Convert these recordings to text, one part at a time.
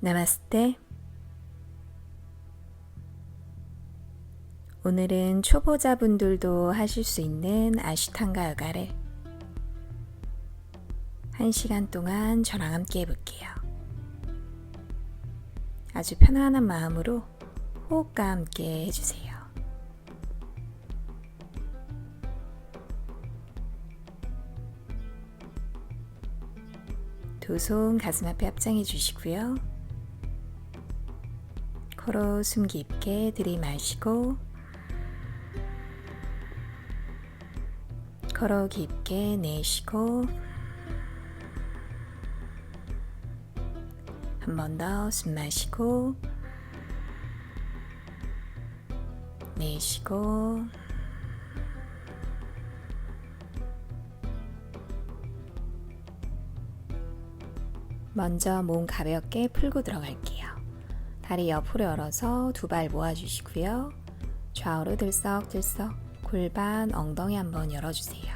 나마스테. 오늘은 초보자분들도 하실 수 있는 아시탄가 요가를 1시간 동안 저랑 함께 해볼게요. 아주 편안한 마음으로 호흡과 함께 해주세요. 두 손 가슴 앞에 합장해 주시고요. 코로 숨 깊게 들이마시고 코로 깊게 내쉬고 한 번 더 숨 마시고 내쉬고 먼저 몸 가볍게 풀고 들어갈게요. 다리 옆으로 열어서 두 발 모아주시고요. 좌우로 들썩들썩 골반, 엉덩이 한번 열어주세요.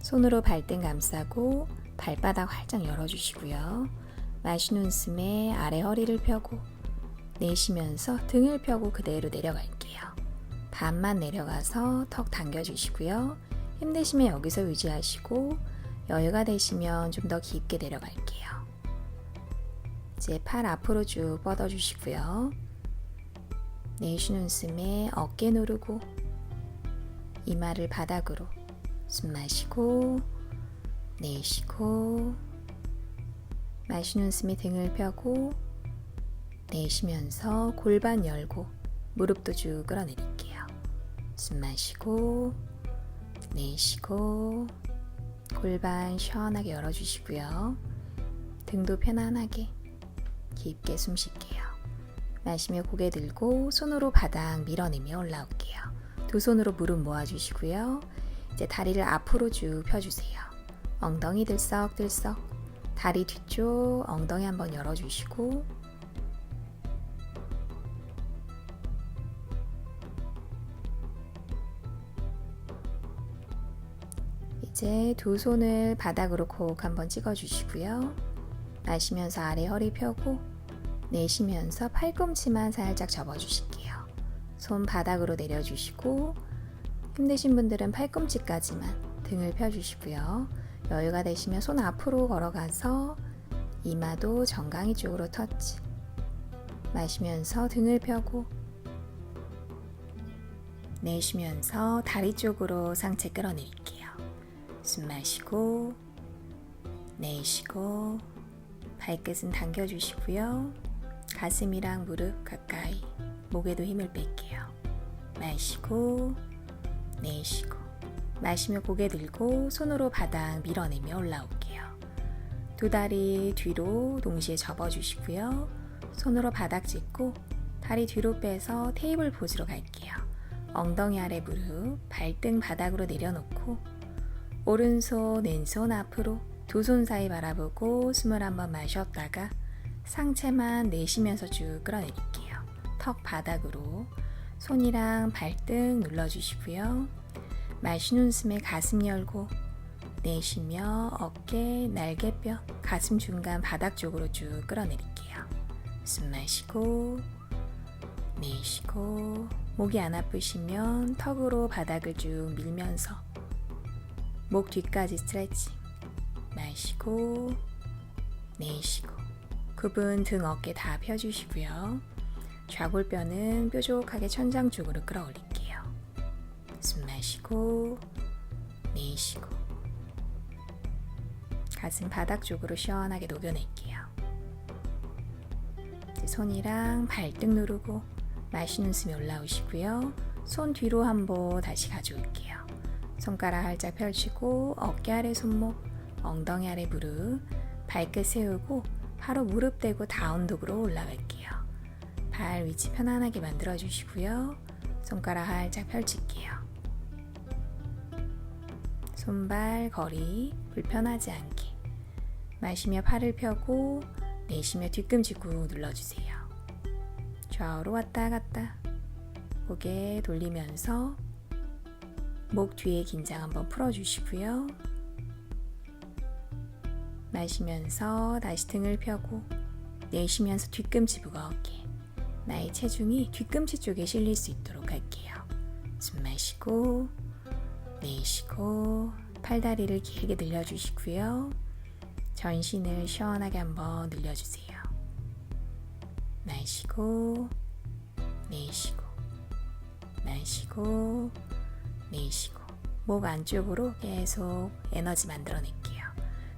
손으로 발등 감싸고 발바닥 활짝 열어주시고요. 마시는 숨에 아래 허리를 펴고 내쉬면서 등을 펴고 그대로 내려갈게요. 반만 내려가서 턱 당겨주시고요. 힘드시면 여기서 유지하시고 여유가 되시면 좀 더 깊게 내려갈게요. 이제 팔 앞으로 쭉 뻗어주시고요. 내쉬는 숨에 어깨 누르고 이마를 바닥으로 숨 마시고 내쉬고 마시는 숨에 등을 펴고 내쉬면서 골반 열고 무릎도 쭉 끌어내릴게요. 숨 마시고 내쉬고 골반 시원하게 열어주시고요. 등도 편안하게 깊게 숨 쉴게요. 마시며 고개 들고 손으로 바닥 밀어내며 올라올게요. 두 손으로 무릎 모아주시고요. 이제 다리를 앞으로 쭉 펴주세요. 엉덩이 들썩들썩 다리 뒤쪽 엉덩이 한번 열어주시고 이제 두 손을 바닥으로 콕 한번 찍어주시고요. 마시면서 아래 허리 펴고 내쉬면서 팔꿈치만 살짝 접어주실게요. 손 바닥으로 내려주시고 힘드신 분들은 팔꿈치까지만 등을 펴주시고요. 여유가 되시면 손 앞으로 걸어가서 이마도 정강이 쪽으로 터치. 마시면서 등을 펴고 내쉬면서 다리 쪽으로 상체 끌어내릴게요. 숨 마시고 내쉬고 발끝은 당겨주시고요. 가슴이랑 무릎 가까이 목에도 힘을 뺄게요. 마시고 내쉬고 마시며 고개 들고 손으로 바닥 밀어내며 올라올게요. 두 다리 뒤로 동시에 접어주시고요. 손으로 바닥 짚고 다리 뒤로 빼서 테이블 포즈로 갈게요. 엉덩이 아래 무릎 발등 바닥으로 내려놓고 오른손 왼손 앞으로 두 손 사이 바라보고 숨을 한번 마셨다가 상체만 내쉬면서 쭉 끌어내릴게요. 턱 바닥으로 손이랑 발등 눌러주시고요. 마시는 숨에 가슴 열고 내쉬며 어깨, 날개뼈, 가슴 중간 바닥 쪽으로 쭉 끌어내릴게요. 숨 마시고 내쉬고 목이 안 아프시면 턱으로 바닥을 쭉 밀면서 목 뒤까지 스트레칭. 마시고 내쉬고 굽은 등 어깨 다 펴주시고요. 좌골뼈는 뾰족하게 천장 쪽으로 끌어올릴게요. 숨 마시고 내쉬고 가슴 바닥 쪽으로 시원하게 녹여낼게요. 손이랑 발등 누르고 마시는 숨이 올라오시고요. 손 뒤로 한번 다시 가져올게요. 손가락 활짝 펼치고 어깨 아래 손목, 엉덩이 아래 무릎, 발끝 세우고 바로 무릎 대고 다운독으로 올라갈게요. 발 위치 편안하게 만들어 주시고요. 손가락 활짝 펼칠게요. 손발 거리 불편하지 않게 마시며 팔을 펴고 내쉬며 뒤꿈치 꾹 눌러주세요. 좌우로 왔다 갔다 고개 돌리면서 목 뒤에 긴장 한번 풀어주시고요. 마시면서 다시 등을 펴고 내쉬면서 뒤꿈치 무겁게 나의 체중이 뒤꿈치 쪽에 실릴 수 있도록 할게요. 숨 마시고 내쉬고 팔다리를 길게 늘려주시고요. 전신을 시원하게 한번 늘려주세요. 마시고 내쉬고 마시고 내쉬고 목 안쪽으로 계속 에너지 만들어낼게요.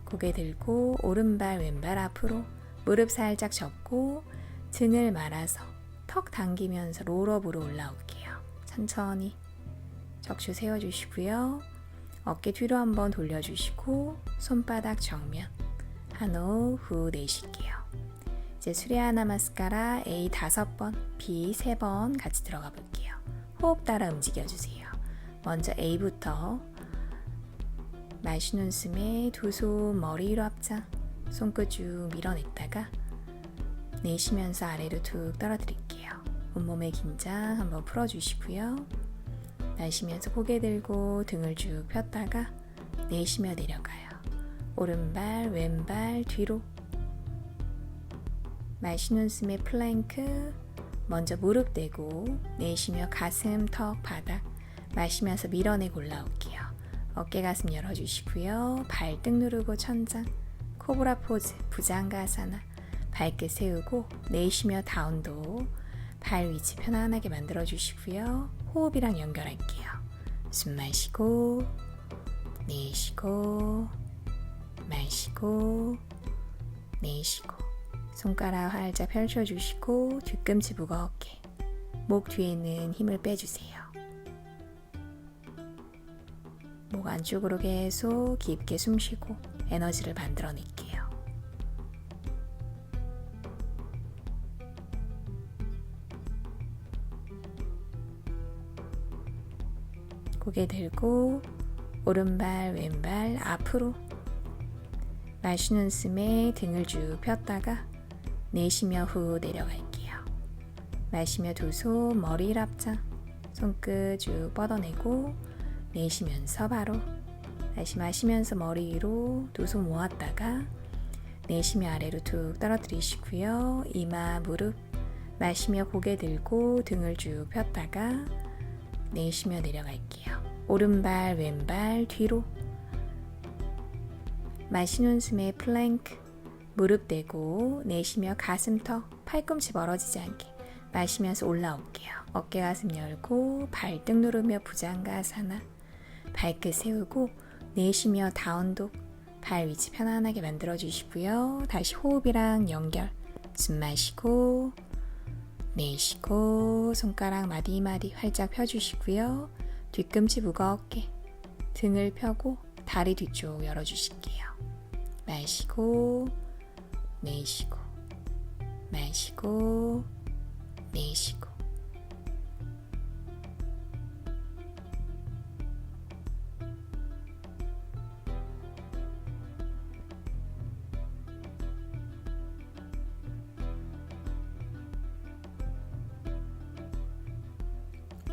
고개 들고 오른발 왼발 앞으로 무릎 살짝 접고 등을 말아서 턱 당기면서 롤업으로 올라올게요. 천천히 척추 세워주시고요. 어깨 뒤로 한번 돌려주시고 손바닥 정면 한호흡 후 내쉴게요. 이제 수레아 나마스카라 A 5번, B 3번 같이 들어가 볼게요. 호흡 따라 움직여주세요. 먼저 A부터 마시는 숨에 두 손 머리 위로 합장, 손끝 쭉 밀어냈다가 내쉬면서 아래로 툭 떨어뜨릴게요. 온몸의 긴장 한번 풀어주시고요. 마시면서 고개 들고 등을 쭉 폈다가 내쉬며 내려가요. 오른발 왼발 뒤로 마시는 숨에 플랭크 먼저 무릎 대고 내쉬며 가슴 턱 바닥 마시면서 밀어내고 올라올게요. 어깨 가슴 열어주시고요. 발등 누르고 천장 코브라 포즈 부장가사나 발끝 세우고 내쉬며 다운도 발 위치 편안하게 만들어주시고요. 호흡이랑 연결할게요. 숨 마시고 내쉬고 마시고 내쉬고 손가락 활짝 펼쳐주시고 뒤꿈치 무겁게 목 뒤에는 힘을 빼주세요. 목 안쪽으로 계속 깊게 숨 쉬고 에너지를 만들어낼게요. 고개 들고 오른발 왼발 앞으로 마시는 숨에 등을 쭉 폈다가 내쉬며 후 내려갈게요. 마시며 두 손 머리 합장 손끝 쭉 뻗어내고 내쉬면서 바로 다시 마시면서 머리 위로 두 손 모았다가 내쉬며 아래로 툭 떨어뜨리시고요. 이마 무릎 마시며 고개 들고 등을 쭉 폈다가 내쉬며 내려갈게요. 오른발 왼발 뒤로 마시는 숨에 플랭크 무릎 대고 내쉬며 가슴턱 팔꿈치 멀어지지 않게 마시면서 올라올게요. 어깨 가슴 열고 발등 누르며 부장가사나 발끝 세우고 내쉬며 다운독 발 위치 편안하게 만들어주시고요. 다시 호흡이랑 연결 숨 마시고 내쉬고 손가락 마디마디 활짝 펴주시고요. 뒤꿈치 무겁게 등을 펴고 다리 뒤쪽 열어주실게요. 마시고 내쉬고 마시고 내쉬고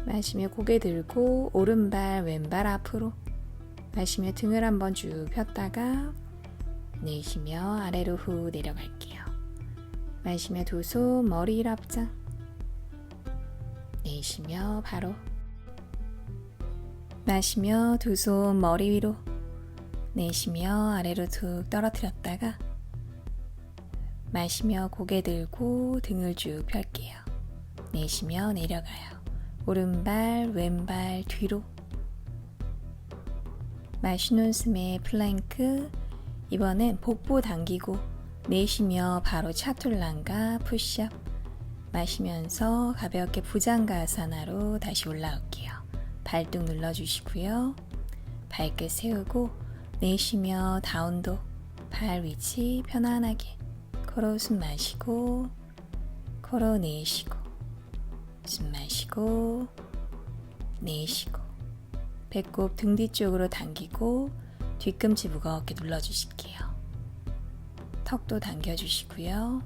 마시며 고개 들고 오른발 왼발 앞으로 마시며 등을 한번 쭉 폈다가 내쉬며 아래로 후 내려갈게요. 마시며 두 손 머리 위로 합장 내쉬며 바로 마시며 두 손 머리 위로 내쉬며 아래로 툭 떨어뜨렸다가 마시며 고개 들고 등을 쭉 펼게요. 내쉬며 내려가요. 오른발 왼발 뒤로 마시는 숨에 플랭크 이번엔 복부 당기고 내쉬며 바로 차툴란가 푸시업 마시면서 가볍게 부장가사나로 다시 올라올게요. 발등 눌러주시고요. 발끝 세우고 내쉬며 다운독 발 위치 편안하게 코로 숨 마시고 코로 내쉬고 숨 마시고 내쉬고 배꼽 등 뒤쪽으로 당기고 뒤꿈치 무겁게 눌러주실게요. 턱도 당겨주시고요.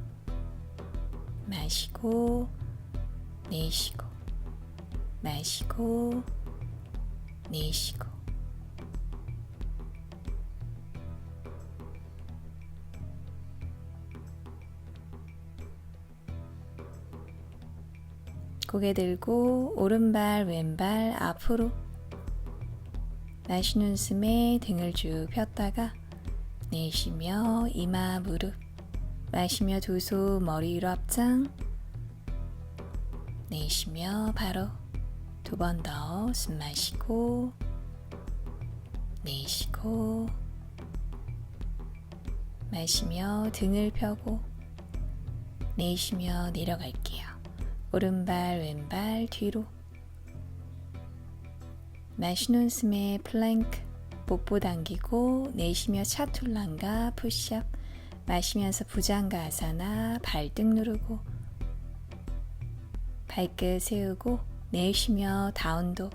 마시고 내쉬고 마시고 내쉬고 고개 들고 오른발 왼발 앞으로. 마시는 숨에 등을 쭉 폈다가 내쉬며 이마 무릎. 마시며 두 손 머리 위로 합장. 내쉬며 바로 두 번 더 숨 마시고 내쉬고 마시며 등을 펴고 내쉬며 내려갈게요. 오른발 왼발 뒤로. 마시는 숨에 플랭크 복부 당기고 내쉬며 차툴란가 푸시업. 마시면서 부장가 아사나 발등 누르고 발끝 세우고 내쉬며 다운독.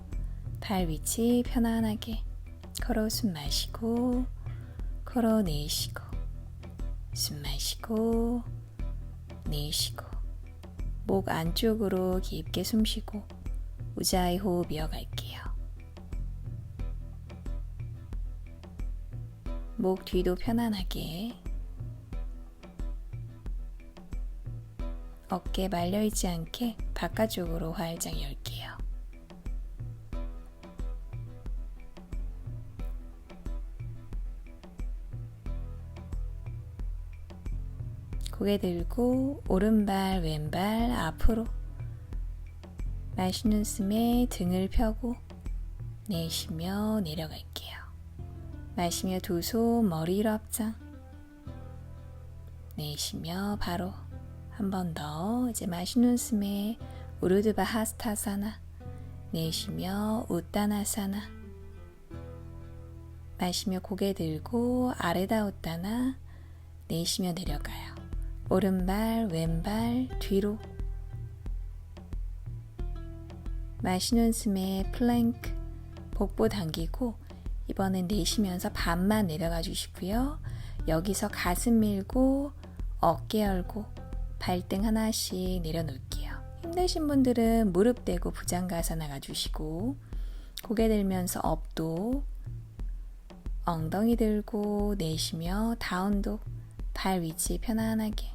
발 위치 편안하게. 코로 숨 마시고 코로 내쉬고 숨 마시고 내쉬고 목 안쪽으로 깊게 숨 쉬고 우자이 호흡 이어갈게요. 목 뒤도 편안하게. 어깨 말려있지 않게 바깥쪽으로 활짝 열게요. 고개 들고 오른발 왼발 앞으로. 마시는 숨에 등을 펴고 내쉬며 내려갈게요. 마시며 두 손 머리 위로 합장. 내쉬며 바로 한 번 더. 이제 마시는 숨에 우르드바 하스타사나. 내쉬며 우따나사나. 마시며 고개 들고 아레다 우따나. 내쉬며 내려가요. 오른발 왼발 뒤로. 마시는 숨에 플랭크 복부 당기고 이번엔 내쉬면서 반만 내려가 주시고요. 여기서 가슴 밀고 어깨 열고 발등 하나씩 내려놓을게요. 힘드신 분들은 무릎 대고 부장가사 나가주시고 고개 들면서 업도 엉덩이 들고 내쉬며 다운독. 발 위치 편안하게.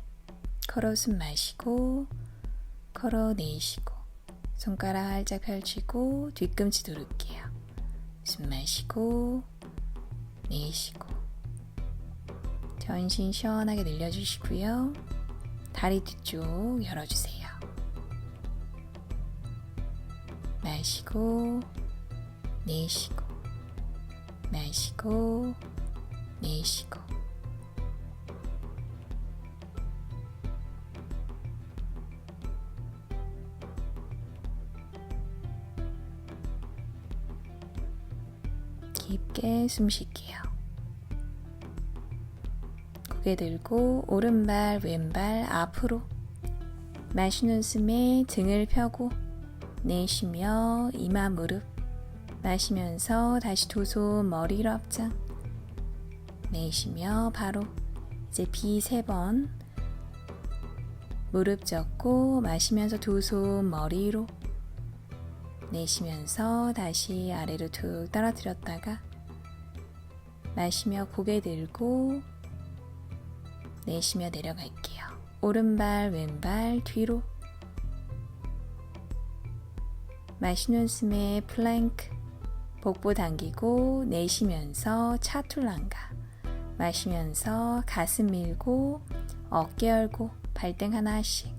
코로 숨 마시고 코로 내쉬고 손가락 활짝 펼치고 뒤꿈치 누를게요. 숨 마시고 내쉬고 전신 시원하게 늘려주시고요. 다리 뒤쪽 열어주세요. 마시고 내쉬고 마시고 내쉬고 깊게 숨 쉴게요. 고개 들고 오른발 왼발 앞으로. 마시는 숨에 등을 펴고 내쉬며 이마 무릎. 마시면서 다시 두 손 머리 위로 합장. 내쉬며 바로 이제 비 3번. 무릎 접고 마시면서 두 손 머리 위로. 내쉬면서 다시 아래로 툭 떨어뜨렸다가 마시며 고개 들고 내쉬며 내려갈게요. 오른발 왼발 뒤로. 마시는 숨에 플랭크 복부 당기고 내쉬면서 차툴란가. 마시면서 가슴 밀고 어깨 열고 발등 하나씩.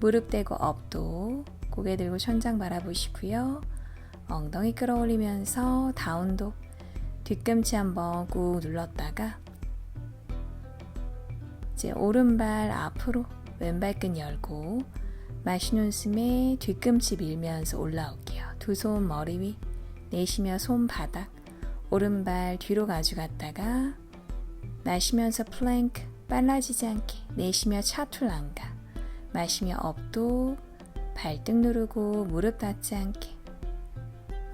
무릎 대고 업도. 고개 들고 천장 바라보시고요. 엉덩이 끌어올리면서 다운독. 뒤꿈치 한번 꾹 눌렀다가 이제 오른발 앞으로 왼발끝 열고 마시는 숨에 뒤꿈치 밀면서 올라올게요. 두 손 머리 위. 내쉬며 손바닥. 오른발 뒤로 가져갔다가 마시면서 플랭크 빨라지지 않게. 내쉬며 차툴란가. 마시며 업도. 발등 누르고 무릎 닿지 않게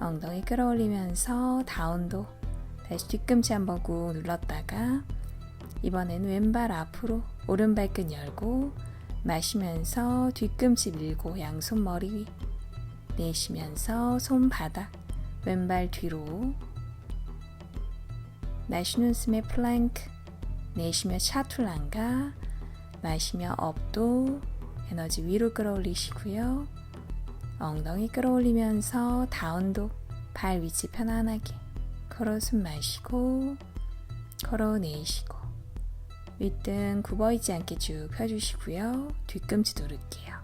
엉덩이 끌어올리면서 다운도. 다시 뒤꿈치 한번 꾹 눌렀다가 이번에는 왼발 앞으로 오른발끝 열고 마시면서 뒤꿈치 밀고 양손 머리 위. 내쉬면서 손바닥. 왼발 뒤로. 마시는 숨에 플랭크. 내쉬며 차툴란가. 마시며 업도. 에너지 위로 끌어올리시고요. 엉덩이 끌어올리면서 다운독, 발 위치 편안하게. 걸어 숨 마시고 걸어 내쉬고 윗등 굽어있지 않게 쭉 펴주시고요. 뒤꿈치 누를게요.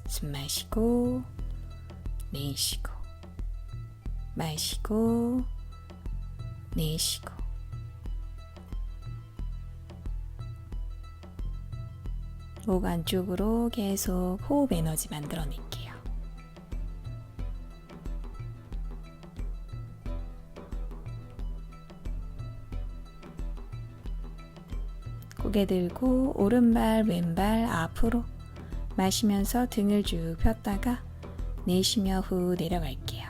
숨 마시고 내쉬고 마시고 내쉬고 목 안쪽으로 계속 호흡 에너지 만들어낼게요. 고개 들고 오른발 왼발 앞으로 마시면서 등을 쭉 폈다가 내쉬며 후 내려갈게요.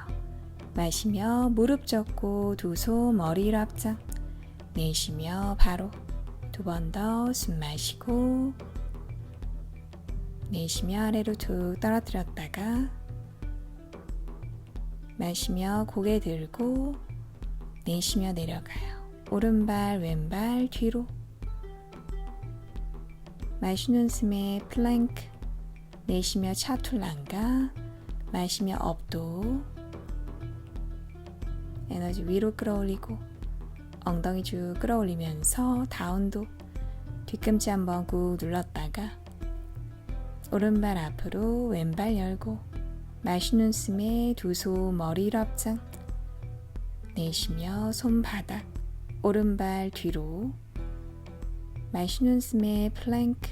마시며 무릎 접고 두 손 머리를 앞장 내쉬며 바로 두 번 더 숨 마시고 내쉬며 아래로 툭 떨어뜨렸다가 마시며 고개 들고 내쉬며 내려가요. 오른발 왼발 뒤로 마시는 숨에 플랭크 내쉬며 차툴란가 마시며 업도 에너지 위로 끌어올리고 엉덩이 쭉 끌어올리면서 다운도 뒤꿈치 한번 꾹 눌렀다가 오른발 앞으로 왼발 열고 마시는 숨에 두 손 머리를 앞장 내쉬며 손바닥 오른발 뒤로 마시는 숨에 플랭크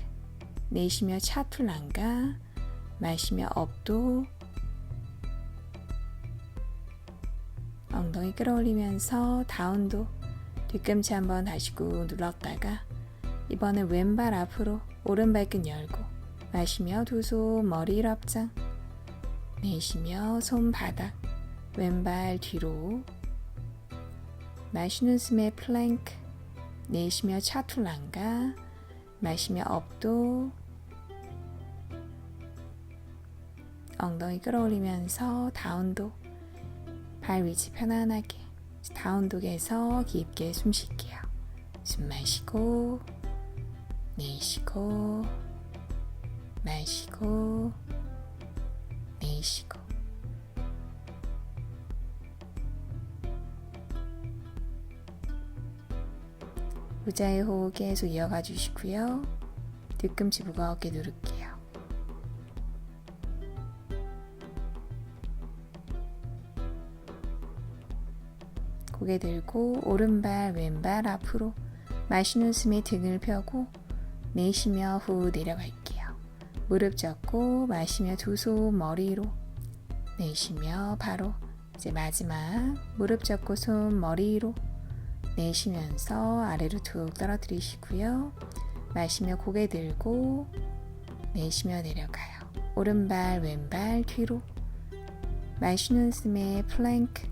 내쉬며 차툴란가 마시며 업도 엉덩이 끌어올리면서 다운도 뒤꿈치 한번 다시 꾹 눌렀다가 이번엔 왼발 앞으로 오른발끝 열고 마시며 두 손 머리를 앞장 내쉬며 손바닥 왼발 뒤로 마시는 숨에 플랭크 내쉬며 차툴란가 마시며 업도 엉덩이 끌어올리면서 다운독 발 위치 편안하게 다운독에서 깊게 숨 쉴게요. 숨 마시고 내쉬고 마시고 내쉬고 우자의 호흡 계속 이어가 주시고요. 뒤꿈치 무겁게 누를게요. 고개 들고 오른발 왼발 앞으로 마시는 숨에 등을 펴고 내쉬며 후 내려갈게요. 무릎 접고 마시며 두 손 머리로 내쉬며 바로 이제 마지막 무릎 접고 손 머리로 내쉬면서 아래로 툭 떨어뜨리시고요. 마시며 고개 들고 내쉬며 내려가요. 오른발 왼발 뒤로 마시는 숨에 플랭크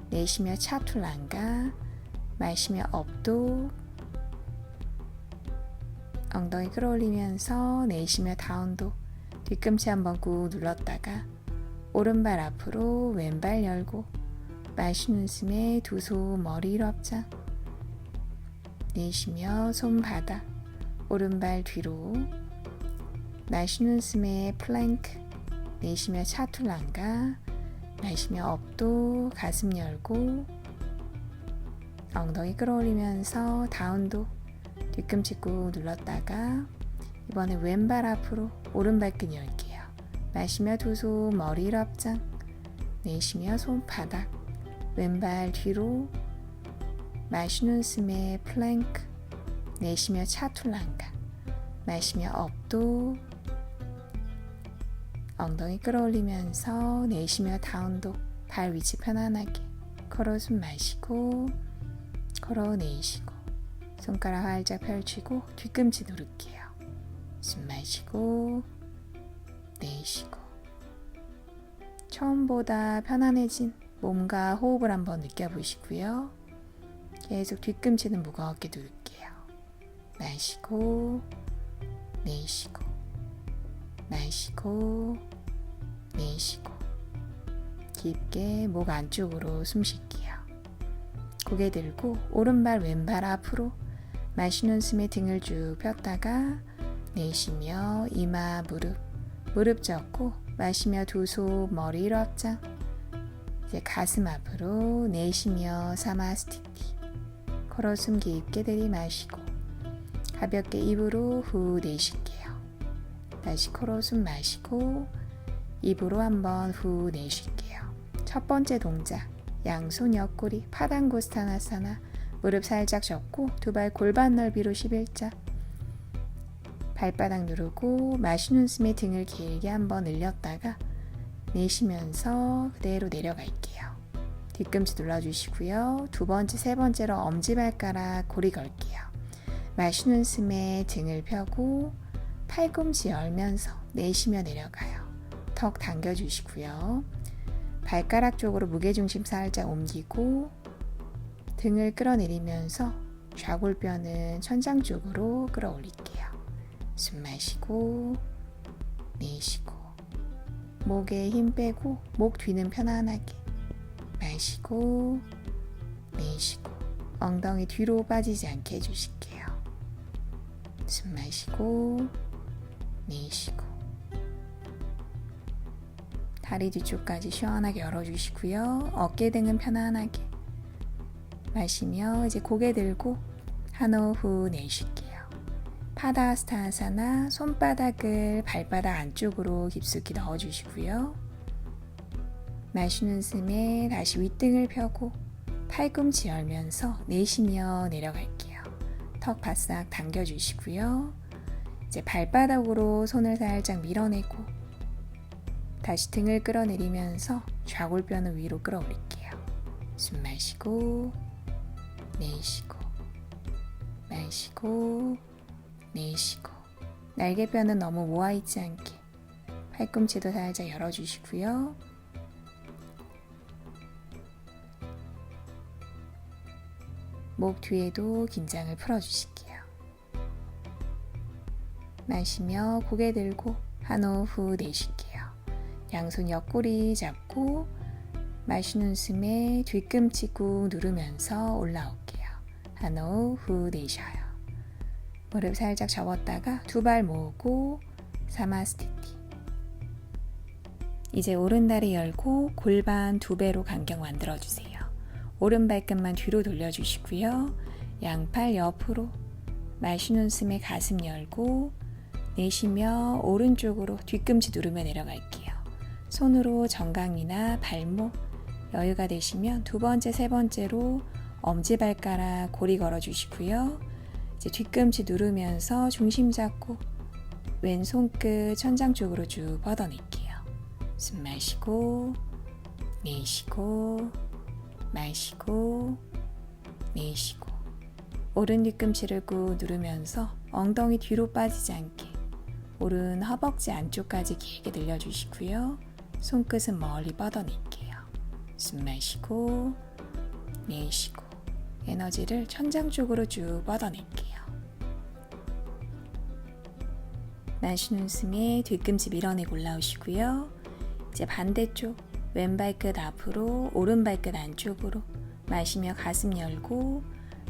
내쉬며 차툴란가 마시며 업도 엉덩이 끌어올리면서 내쉬며 다운도 뒤꿈치 한번 꾹 눌렀다가 오른발 앞으로 왼발 열고 마시는 숨에 두 손 머리로 앞장 내쉬며 손바닥 오른발 뒤로 마시는 숨에 플랭크 내쉬며 차툴란가 마시며 업도 가슴 열고 엉덩이 끌어올리면서 다운도 뒤꿈치 꾹 눌렀다가 이번에 왼발 앞으로 오른발끝 열게요. 마시며 두 손 머리를 앞장 내쉬며 손바닥 왼발 뒤로 마시는 숨에 플랭크 내쉬며 차툴란가 마시며 업도 엉덩이 끌어올리면서 내쉬며 다운도 발 위치 편안하게 걸어 숨 마시고 걸어 내쉬고 손가락 활짝 펼치고 뒤꿈치 누를게요. 숨 마시고 내쉬고 처음보다 편안해진 몸과 호흡을 한번 느껴보시고요. 계속 뒤꿈치는 무겁게 누를게요. 마시고 내쉬고 마시고 내쉬고 깊게 목 안쪽으로 숨 쉴게요. 고개 들고 오른발 왼발 앞으로 마시는 숨에 등을 쭉 폈다가 내쉬며 이마 무릎 접고 마시며 두 손 머리 위로 합장. 이제 가슴 앞으로 내쉬며 사마스티티. 코로 숨 깊게 들이마시고 가볍게 입으로 후 내쉴게요. 다시 코로 숨 마시고 입으로 한번 후 내쉴게요. 첫 번째 동작, 양손 옆구리 파단고스타나사나. 무릎 살짝 접고 두 발 골반 넓이로 11자. 발바닥 누르고 마시는 숨에 등을 길게 한번 늘렸다가 내쉬면서 그대로 내려갈게요. 뒤꿈치 눌러주시고요. 두 번째, 세 번째로 엄지발가락 고리 걸게요. 마시는 숨에 등을 펴고 팔꿈치 열면서 내쉬며 내려가요. 턱 당겨주시고요. 발가락 쪽으로 무게중심 살짝 옮기고 등을 끌어내리면서 좌골뼈는 천장 쪽으로 끌어올릴게요. 숨 마시고 내쉬고 목에 힘 빼고 목 뒤는 편안하게 마시고 내쉬고 엉덩이 뒤로 빠지지 않게 해주실게요. 숨 마시고 내쉬고 다리 뒤쪽까지 시원하게 열어주시고요. 어깨 등은 편안하게 마시며 이제 고개 들고 한호 후 내쉴게요. 파다스타사나 손바닥을 발바닥 안쪽으로 깊숙이 넣어주시고요. 마시는 숨에 다시 윗등을 펴고 팔꿈치 열면서 내쉬며 내려갈게요. 턱 바싹 당겨주시고요. 이제 발바닥으로 손을 살짝 밀어내고 다시 등을 끌어내리면서 좌골뼈는 위로 끌어올릴게요. 숨 마시고 내쉬고 마시고 내쉬고 날개뼈는 너무 모아있지 않게 팔꿈치도 살짝 열어주시고요. 목 뒤에도 긴장을 풀어주실게요. 마시며 고개 들고 한호 후 내쉴게요. 양손 옆구리 잡고 마시는 숨에 뒤꿈치 꾹 누르면서 올라올게요. 한호 후 내쉬어요. 무릎 살짝 접었다가 두 발 모으고 사마스티티. 이제 오른다리 열고 골반 2배로 간격 만들어주세요. 오른 발끝만 뒤로 돌려주시고요. 양팔 옆으로 마시는 숨에 가슴 열고 내쉬며 오른쪽으로 뒤꿈치 누르며 내려갈게요. 손으로 정강이나 발목 여유가 되시면 두 번째, 세 번째로 엄지발가락 고리 걸어주시고요. 이제 뒤꿈치 누르면서 중심 잡고 왼손 끝 천장 쪽으로 쭉 뻗어낼게요. 숨 마시고 내쉬고 마시고 내쉬고 오른 뒤꿈치를 꾹 누르면서 엉덩이 뒤로 빠지지 않게 오른 허벅지 안쪽까지 길게 늘려주시고요. 손끝은 멀리 뻗어낼게요. 숨 마시고 내쉬고 에너지를 천장 쪽으로 쭉 뻗어낼게요. 마시는 숨에 뒤꿈치 밀어내고 올라오시고요. 이제 반대쪽 왼발끝 앞으로 오른발끝 안쪽으로 마시며 가슴 열고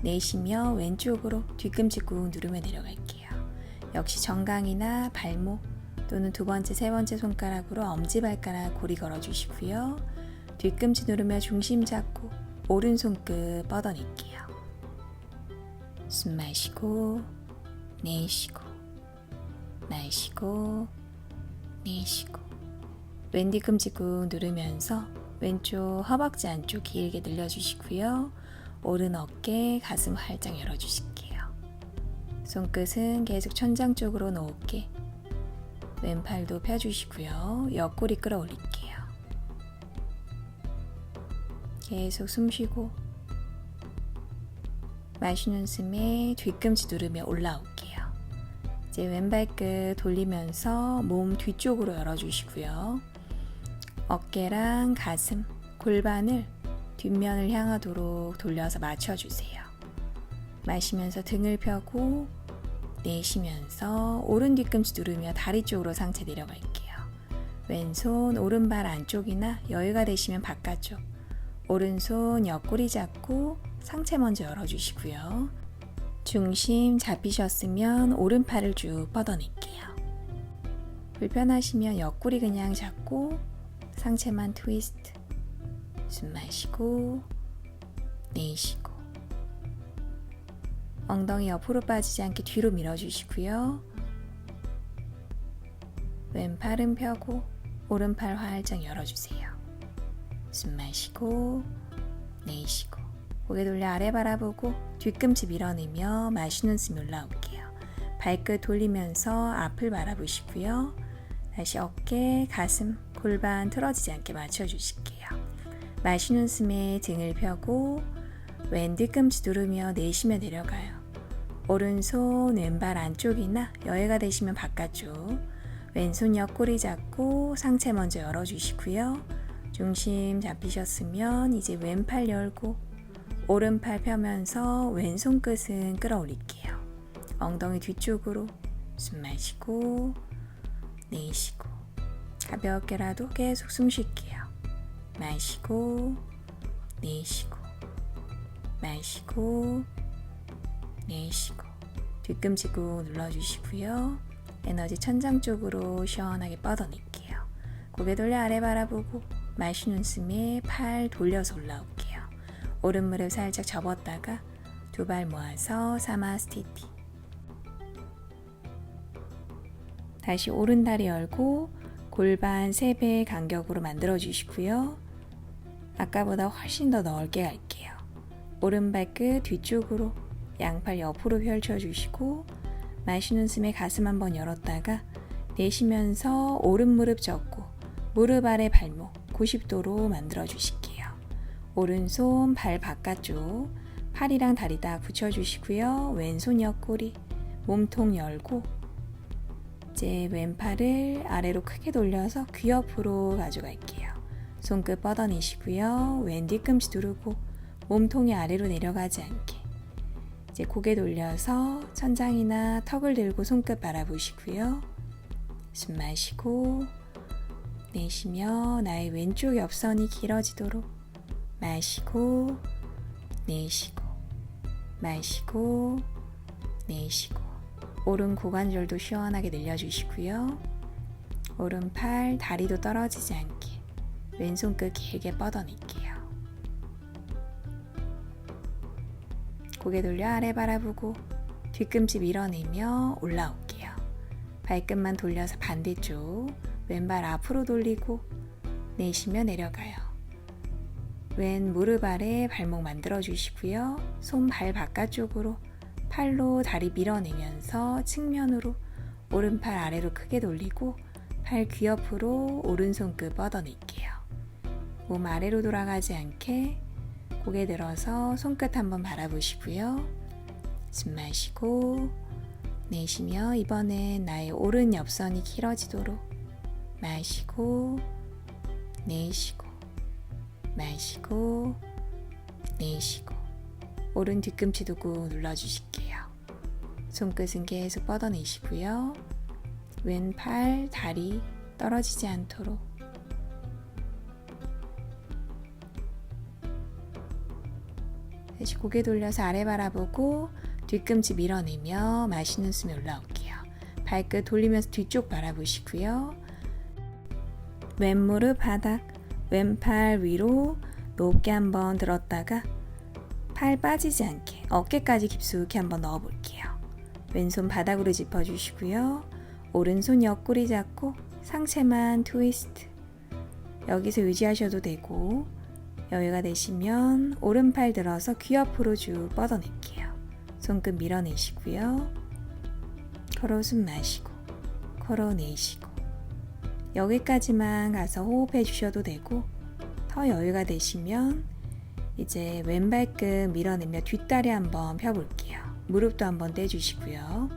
내쉬며 왼쪽으로 뒤꿈치 꾹 누르며 내려갈게요. 역시 정강이나 발목 또는 두 번째, 세 번째 손가락으로 엄지발가락 고리 걸어주시고요. 뒤꿈치 누르며 중심 잡고 오른손 끝 뻗어낼게요. 숨 마시고 내쉬고 마시고 내쉬고 왼 뒤꿈치 꾹 누르면서 왼쪽 허벅지 안쪽 길게 늘려주시고요. 오른 어깨, 가슴 활짝 열어주실게요. 손끝은 계속 천장 쪽으로 높게 왼팔도 펴주시고요. 옆구리 끌어올릴게요. 계속 숨 쉬고 마시는 숨에 뒤꿈치 누르며 올라올게요. 이제 왼발끝 돌리면서 몸 뒤쪽으로 열어주시고요. 어깨랑 가슴, 골반을 뒷면을 향하도록 돌려서 맞춰주세요. 마시면서 등을 펴고 내쉬면서 오른 뒤꿈치 누르며 다리 쪽으로 상체 내려갈게요. 왼손 오른발 안쪽이나 여유가 되시면 바깥쪽 오른손 옆구리 잡고 상체 먼저 열어주시고요. 중심 잡히셨으면 오른팔을 쭉 뻗어낼게요. 불편하시면 옆구리 그냥 잡고 상체만 트위스트. 숨 마시고 내쉬고. 엉덩이 옆으로 빠지지 않게 뒤로 밀어주시고요. 왼팔은 펴고 오른팔 활짝 열어주세요. 숨 마시고 내쉬고. 고개 돌려 아래 바라보고 뒤꿈치 밀어내며 마시는 숨 올라올게요. 발끝 돌리면서 앞을 바라보시고요. 다시 어깨, 가슴, 골반 틀어지지 않게 맞춰주실게요. 마시는 숨에 등을 펴고 왼 뒤꿈치 누르며 내쉬며 내려가요. 오른손 왼발 안쪽이나 여유가 되시면 바깥쪽. 왼손 옆구리 잡고 상체 먼저 열어주시고요. 중심 잡히셨으면 이제 왼팔 열고 오른팔 펴면서 왼손 끝은 끌어올릴게요. 엉덩이 뒤쪽으로 숨 마시고 내쉬고. 가볍게라도 계속 숨 쉴게요. 마시고 내쉬고 마시고 내쉬고. 뒤꿈치 꾹 눌러주시고요. 에너지 천장 쪽으로 시원하게 뻗어낼게요. 고개 돌려 아래 바라보고 마시는 숨에 팔 돌려서 올라올게요. 오른 무릎 살짝 접었다가 두 발 모아서 사마스티티. 다시 오른 다리 열고 골반 3배 간격으로 만들어 주시고요. 아까보다 훨씬 더 넓게 갈게요. 오른 발끝 뒤쪽으로 양팔 옆으로 펼쳐주시고 마시는 숨에 가슴 한번 열었다가 내쉬면서 오른 무릎 접고 무릎 아래 발목 90도로 만들어 주실게요. 오른손 발 바깥쪽 팔이랑 다리 다 붙여주시고요. 왼손 옆구리 몸통 열고 이제 왼팔을 아래로 크게 돌려서 귀 옆으로 가져갈게요. 손끝 뻗어내시고요. 왼 뒤꿈치 누르고 몸통이 아래로 내려가지 않게. 이제 고개 돌려서 천장이나 턱을 들고 손끝 바라보시고요. 숨 마시고 내쉬며 나의 왼쪽 옆선이 길어지도록 마시고 내쉬고 마시고 내쉬고. 오른 고관절도 시원하게 늘려주시고요. 오른팔 다리도 떨어지지 않게 왼손 끝 길게 뻗어낼게요. 고개 돌려 아래 바라보고 뒤꿈치 밀어내며 올라올게요. 발끝만 돌려서 반대쪽 왼발 앞으로 돌리고 내쉬며 내려가요. 왼 무릎 아래 발목 만들어 주시고요. 손 발 바깥쪽으로 팔로 다리 밀어내면서 측면으로 오른팔 아래로 크게 돌리고 팔 귀 옆으로 오른손 끝 뻗어낼게요. 몸 아래로 돌아가지 않게 고개 들어서 손끝 한번 바라보시고요. 숨 마시고 내쉬며 이번엔 나의 오른 옆선이 길어지도록 마시고 내쉬고 마시고 내쉬고. 오른 뒤꿈치도 꾹 눌러주실게요. 손끝은 계속 뻗어내시고요. 왼팔, 다리 떨어지지 않도록. 다시 고개 돌려서 아래 바라보고 뒤꿈치 밀어내며 마시는 숨에 올라올게요. 발끝 돌리면서 뒤쪽 바라보시고요. 왼 무릎 바닥, 왼팔 위로 높게 한번 들었다가 팔 빠지지 않게 어깨까지 깊숙이 한번 넣어볼게요. 왼손 바닥으로 짚어주시고요. 오른손 옆구리 잡고 상체만 트위스트. 여기서 유지하셔도 되고 여유가 되시면 오른팔 들어서 귀 옆으로 쭉 뻗어낼게요. 손끝 밀어내시고요. 코로 숨 마시고 코로 내쉬고. 여기까지만 가서 호흡해 주셔도 되고 더 여유가 되시면 이제 왼발끝 밀어내며 뒷다리 한번 펴볼게요. 무릎도 한번 떼주시고요.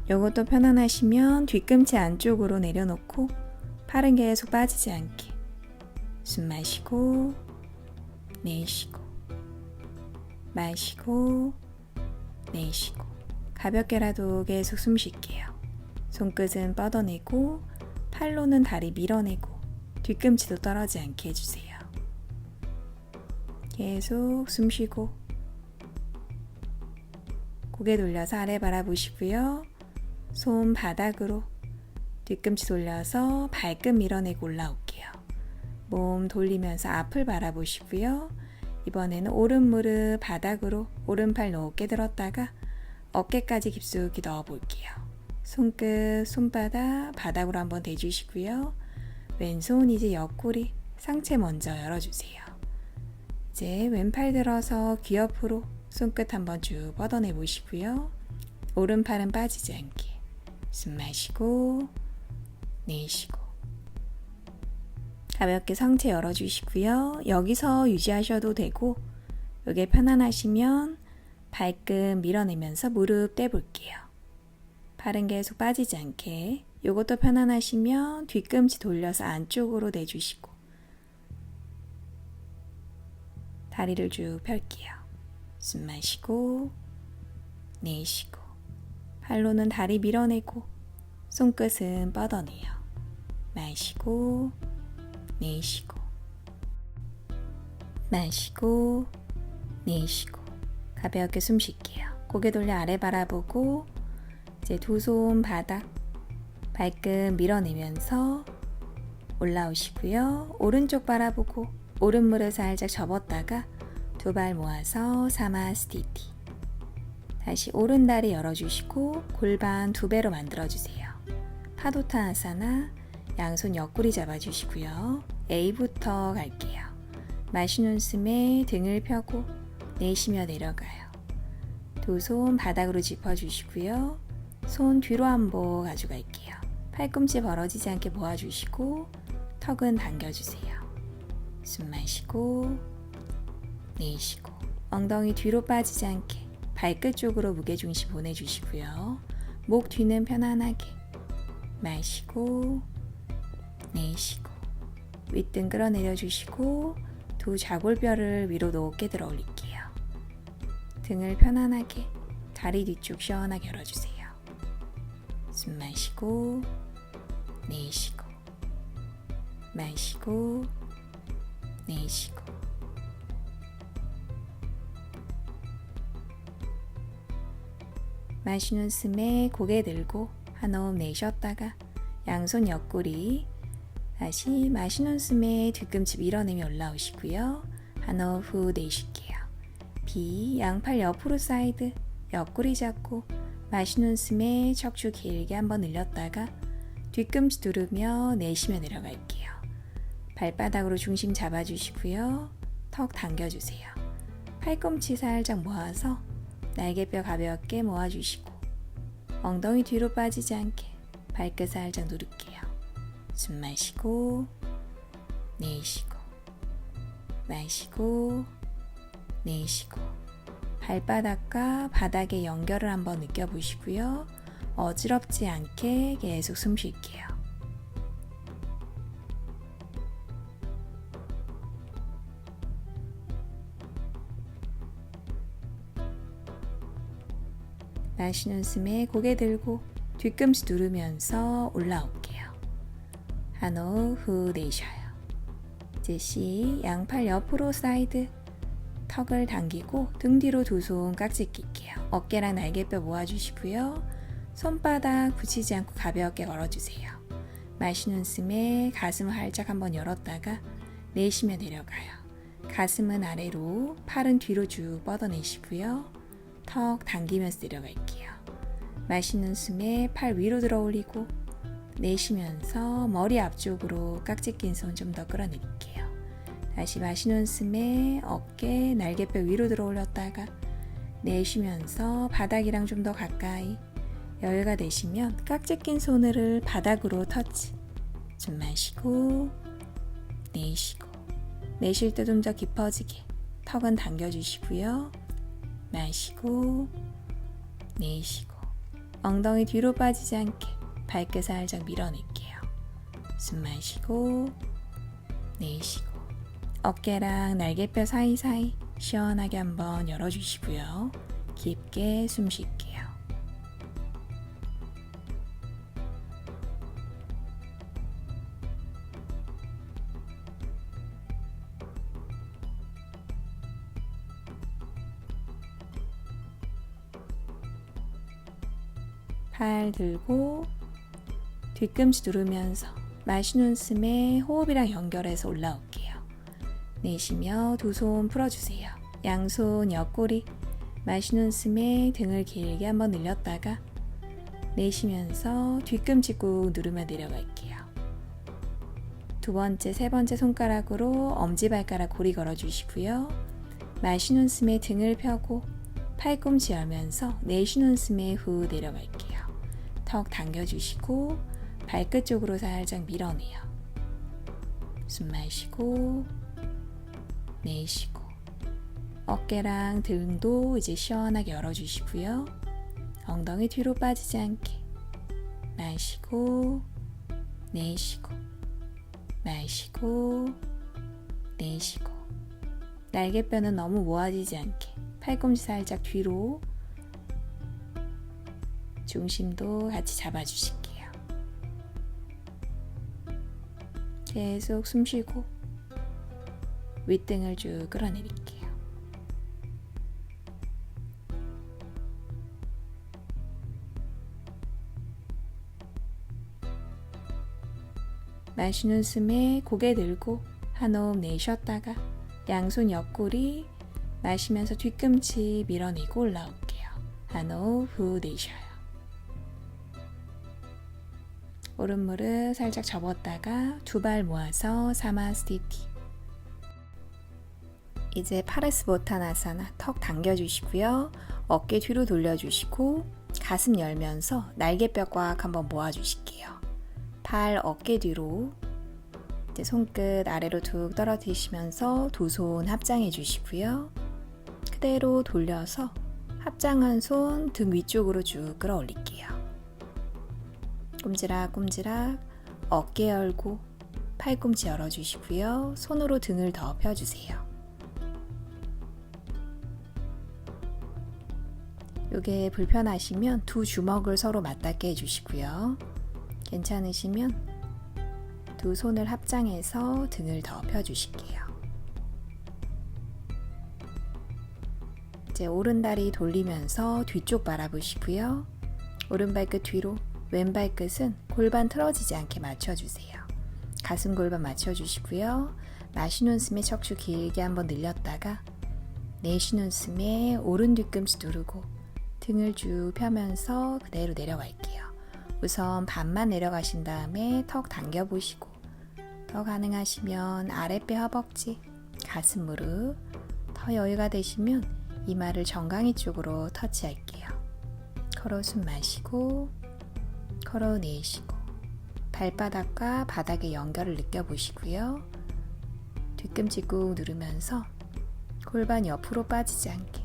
요것도 편안하시면 뒤꿈치 안쪽으로 내려놓고 팔은 계속 빠지지 않게 숨 마시고 내쉬고 마시고 내쉬고. 가볍게라도 계속 숨 쉴게요. 손끝은 뻗어내고 팔로는 다리 밀어내고 뒤꿈치도 떨어지지 않게 해주세요. 계속 숨 쉬고 고개 돌려서 아래 바라보시고요. 손 바닥으로 뒤꿈치 돌려서 발끝 밀어내고 올라올게요. 몸 돌리면서 앞을 바라보시고요. 이번에는 오른 무릎 바닥으로 오른팔 높게 들었다가 어깨까지 깊숙이 넣어볼게요. 손끝, 손바닥 바닥으로 한번 대주시고요. 왼손 이제 옆구리, 상체 먼저 열어주세요. 이제 왼팔 들어서 귀 옆으로 손끝 한번 쭉 뻗어내 보시고요. 오른팔은 빠지지 않게 숨 마시고 내쉬고 가볍게 상체 열어주시고요. 여기서 유지하셔도 되고 이게 편안하시면 발끝 밀어내면서 무릎 떼볼게요. 팔은 계속 빠지지 않게 이것도 편안하시면 뒤꿈치 돌려서 안쪽으로 내주시고 다리를 쭉 펼게요. 숨 마시고 내쉬고 팔로는 다리 밀어내고 손끝은 뻗어내요. 마시고 내쉬고 마시고 내쉬고 가볍게 숨 쉴게요. 고개 돌려 아래 바라보고 이제 두 손 바닥 발끝 밀어내면서 올라오시고요. 오른쪽 바라보고 오른 무릎 살짝 접었다가 두 발 모아서 사마스티티 다시 오른 다리 열어주시고 골반 두 배로 만들어주세요. 파도타아사나 양손 옆구리 잡아주시고요. A부터 갈게요. 마시는 숨에 등을 펴고 내쉬며 내려가요. 두 손 바닥으로 짚어주시고요. 손 뒤로 한번 가져갈게요. 팔꿈치 벌어지지 않게 모아주시고 턱은 당겨주세요. 숨 마시고 내쉬고 엉덩이 뒤로 빠지지 않게 발끝 쪽으로 무게중심 보내주시고요. 목 뒤는 편안하게 마시고 내쉬고 윗등 끌어내려 주시고 두 좌골뼈를 위로 높게 들어 올릴게요. 등을 편안하게 다리 뒤쪽 시원하게 열어주세요. 숨 마시고 내쉬고 마시고 내쉬고 마시는 숨에 고개 들고 한 호흡 내쉬었다가 양손 옆구리 다시 마시는 숨에 뒤꿈치 밀어내며 올라오시고요. 한 호흡 후 내쉴게요. B 양팔 옆으로 사이드 옆구리 잡고 마시는 숨에 척추 길게 한번 늘렸다가 뒤꿈치 두르며 내쉬며 내려갈게요. 발바닥으로 중심 잡아주시고요. 턱 당겨주세요. 팔꿈치 살짝 모아서 날개뼈 가볍게 모아주시고 엉덩이 뒤로 빠지지 않게 발끝 살짝 누를게요. 숨 마시고 내쉬고 마시고 내쉬고 발바닥과 바닥의 연결을 한번 느껴보시고요. 어지럽지 않게 계속 숨 쉴게요. 마시는 숨에 고개 들고 뒤꿈치 누르면서 올라올게요. 한 호흡 후 내쉬어요. 이제 C 양팔 옆으로 사이드 턱을 당기고 등 뒤로 두 손 깍지 낄게요. 어깨랑 날개뼈 모아주시고요. 손바닥 붙이지 않고 가볍게 걸어주세요. 마시는 숨에 가슴을 활짝 한번 열었다가 내쉬며 내려가요. 가슴은 아래로 팔은 뒤로 쭉 뻗어내시고요. 턱 당기면서 내려갈게요. 마시는 숨에 팔 위로 들어 올리고 내쉬면서 머리 앞쪽으로 깍지 낀 손 좀 더 끌어내릴게요. 다시 마시는 숨에 어깨, 날개뼈 위로 들어 올렸다가 내쉬면서 바닥이랑 좀 더 가까이 여유가 되시면 깍지 낀 손을 바닥으로 터치. 숨 마시고 내쉬고 내쉴 때 좀 더 깊어지게 턱은 당겨주시고요. 마시고 내쉬고 엉덩이 뒤로 빠지지 않게 발끝 살짝 밀어낼게요. 숨 마시고 내쉬고 어깨랑 날개뼈 사이사이 시원하게 한번 열어주시고요. 깊게 숨 쉴게요. 팔 들고 뒤꿈치 누르면서 마시는 숨에 호흡이랑 연결해서 올라올게요. 내쉬며 두 손 풀어주세요. 양손 옆구리, 마시는 숨에 등을 길게 한번 늘렸다가 내쉬면서 뒤꿈치 꾹 누르며 내려갈게요. 두 번째, 세 번째 손가락으로 엄지발가락 고리 걸어주시고요. 마시는 숨에 등을 펴고 팔꿈치 열면서 내쉬는 숨에 후 내려갈게요. 턱 당겨주시고 발끝 쪽으로 살짝 밀어내요. 숨 마시고 내쉬고 어깨랑 등도 이제 시원하게 열어주시고요. 엉덩이 뒤로 빠지지 않게 마시고 내쉬고 마시고 내쉬고 날개뼈는 너무 모아지지 않게 팔꿈치 살짝 뒤로 중심도 같이 잡아주실게요. 계속 숨 쉬고 윗등을 쭉 끌어내릴게요. 마시는 숨에 고개 들고 한 호흡 내쉬었다가 양손 옆구리 마시면서 뒤꿈치 밀어내고 올라올게요. 한 호흡 후 내쉬어요. 오른 무릎 살짝 접었다가 두 발 모아서 사마스티티. 이제 파레스보타나사나 턱 당겨주시고요. 어깨 뒤로 돌려주시고 가슴 열면서 날개뼈 꽉 한번 모아주실게요. 팔 어깨 뒤로 이제 손끝 아래로 툭 떨어뜨리시면서 두 손 합장해 주시고요. 그대로 돌려서 합장한 손 등 위쪽으로 쭉 끌어올릴게요. 꼼지락꼼지락 어깨 열고 팔꿈치 열어주시고요. 손으로 등을 더 펴주세요. 이게 불편하시면 두 주먹을 서로 맞닿게 해주시고요. 괜찮으시면 두 손을 합장해서 등을 더 펴주실게요. 이제 오른다리 돌리면서 뒤쪽 바라보시고요. 오른발끝 뒤로, 왼발끝은 골반 틀어지지 않게 맞춰주세요. 가슴 골반 맞춰주시고요. 마시는 숨에 척추 길게 한번 늘렸다가 내쉬는 숨에 오른 뒤꿈치 누르고 등을 쭉 펴면서 그대로 내려갈게요. 우선 반만 내려가신 다음에 턱 당겨보시고 더 가능하시면 아랫배 허벅지, 가슴 무릎, 더 여유가 되시면 이마를 정강이 쪽으로 터치할게요. 걸어 숨 마시고 걸어 내쉬고 발바닥과 바닥의 연결을 느껴보시고요. 뒤꿈치 꾹 누르면서 골반 옆으로 빠지지 않게